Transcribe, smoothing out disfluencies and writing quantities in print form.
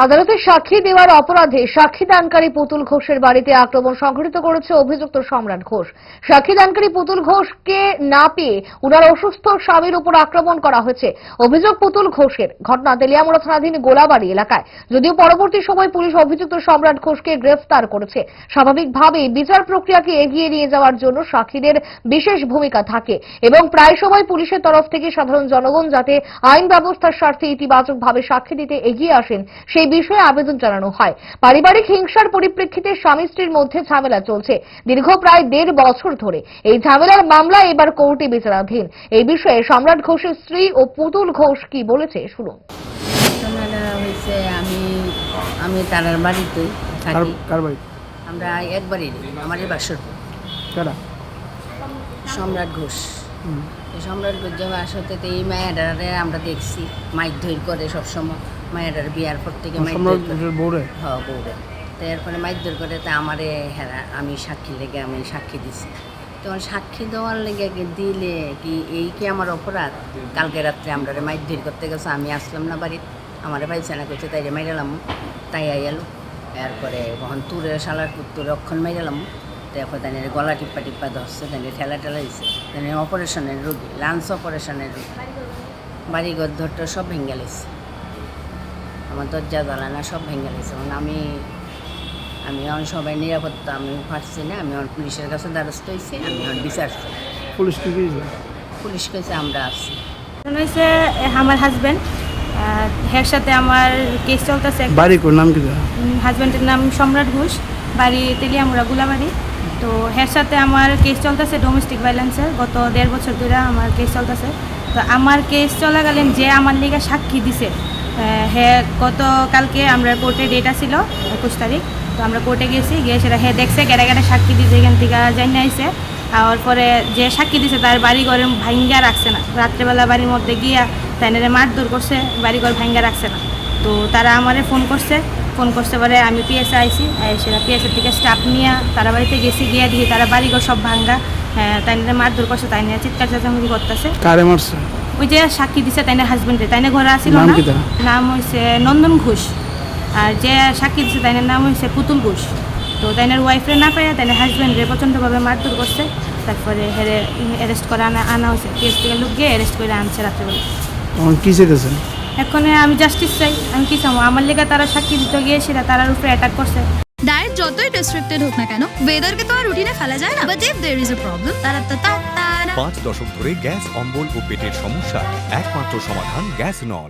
আদালতে সাক্ষী দেওয়ার অপরাধে সাক্ষীদানকারী পুতুল ঘোষের বাড়িতে আক্রমণ সংঘটিত করেছে অভিযুক্ত সম্রাট ঘোষ। সাক্ষীদানকারী পুতুল ঘোষকে না পেয়ে উনার অসুস্থ স্বামীর উপর আক্রমণ করা হয়েছে। অভিযোগ পুতুল ঘোষের। ঘটনা তেলিয়ামুড়া থানাধীন গোলাবাড়ি এলাকায়। যদিও পরবর্তী সময় পুলিশ অভিযুক্ত সম্রাট ঘোষকে গ্রেফতার করেছে। স্বাভাবিকভাবেই বিচার প্রক্রিয়াকে এগিয়ে নিয়ে যাওয়ার জন্য সাক্ষীদের বিশেষ ভূমিকা থাকে এবং প্রায় সময় পুলিশের তরফ থেকে সাধারণ জনগণ যাতে আইন ব্যবস্থার স্বার্থে ইতিবাচকভাবে সাক্ষী দিতে এগিয়ে আসেন সেই বিষয়ে আবেদন জানানো হয়। পারিবারিক হিংসার পরিপ্রেক্ষিতে স্বামী স্ত্রীর মধ্যে ঝামেলা চলছে দীর্ঘ প্রায় 1.5 বছর ধরে। এই ঝামেলার মামলা এবার কোর্টে বিচারাধীন। এই বিষয়ে সম্রাট ঘোষের স্ত্রী ও পুতুল ঘোষ কি বলেছে শুনুন। আমি তার বাড়িতে থাকি। কার বাড়ি? আমরা একবারই আমাদের বাসরপুর। কারা? সম্রাট ঘোষ। সম্রাট ঘোষ যে বাসতে এই মায়েরারে আমরা দেখছি মাইক ধৈর করে সবসময়। মায়েরার বিয়ার পর থেকে বউরে? হ্যাঁ বউরে। তো এরপরে মাইক ধৈর করে তা আমারে হেরা আমি সাক্ষী লেগে আমি সাক্ষী দিছি। তখন সাক্ষী দেওয়ার লেগে দিলে কি এই কি আমার অপরাধ? কালকে রাত্রে আমরা মাইক ধৈর করতে গেছে, আমি আসলাম না বাড়িতে, আমার পাইছানা করছে তাই মাইরালাম, তাই আইয়ালো। এরপরে কখন তুরে শালার তুরে অক্ষণ মাইরালাম। তারপর তাই গলা টিপ্পা টিপ্পা ধরছে, তাই ঠেলা ঠেলা দিচ্ছে, তাই অপারেশনের রোগী, লাঞ্চ অপারেশনের রোগী। বাড়িঘর ধরটা সব ভেঙে গেছে, আমার দরজা জ্বালানা সব ভেঙে গেছে। আমি এখন সবাই নিরাপত্তা আমি পারছি না, আমি আমার পুলিশের কাছে দ্বারস্থ হয়েছি, আমি এখন বিচার চাই। পুলিশ কি করেছে? পুলিশ কাছে আমরা আসছি। হয়েছে আমার হাজব্যান্ড, এর সাথে আমার কেস চলতেছে। বাড়ি কোন নাম কি? হাজব্যান্ডের নাম সম্রাট ঘোষ, বাড়ি তেলিয়ামুড়া গোলাবাড়ি। তো এর সাথে আমার কেস চলতেছে ডোমেস্টিক ভায়োলেন্সের। গত 1.5 বছর ধরে আমার কেস চলতেছে। তো আমার কেস চলাকালীন যে আমার লিগে সাক্ষী দিছে, গতকালকে আমরা কোর্টে ডেট ছিল 21 তারিখ। তো আমরা কোর্টে গিয়ে সেটা দেখছে কেটে কেটে সাক্ষী দিছে, এখান থেকে জানিয়ে আইসে। আর পরে যে সাক্ষী দিছে তার বাড়িঘরে ভাঙ্গা রাখছে না, রাত্রেবেলা বাড়ির মধ্যে গিয়া তাই মারধর করছে, বাড়িঘর ভাঙ্গা রাখছে না। তো তারা আমারে ফোন করছে পরে আমি পিএসএ আইসি, সেটা পিএসএর থেকে স্টাফ নিয়ে তারা বাড়িতে গেছি, গিয়ে দিয়ে তারা বাড়িঘর সব ভাঙ্গা, তাই মারধর করছে, তাই নিয়ে চিৎকার চেঁচামেচি করতেছে। কারে মারছে? ওই যে সাক্ষী দিছে তাই হাজবেন্ডে, তাই ঘরে আসিল না, নাম হয়েছে নন্দন ঘোষ। আর যে সাক্ষী দিছে তাই নাম হয়েছে পুতুল ঘোষ। তো তাইনের ওয়াইফরে না পাইয়া তাই হাজব্যান্ডরে প্রচণ্ডভাবে মারধর করছে। তারপরে হেরে অ্যারেস্ট করে আনা হয়েছে, কেস থেকে লোক গিয়ে অ্যারেস্ট করে আনছে রাত্রেবেলা। কি চাইতেছেন? এখন আমি জাস্টিস চাই। আমি কি চাবো? আমার লেগে তারা সাক্ষী দিতে গিয়েছিল, তার উপরে অ্যাটাক করছে। ডায়েট যতই রেস্ট্রিক্টেড হোক না কেন, ওয়েদারকে তো আর রুটিনে ফেলা যায় না। But if there is a problem, 5 দশক ধরে গ্যাস, অম্বল ও পেটের সমস্যা একমাত্র সমাধান গ্যাস নল।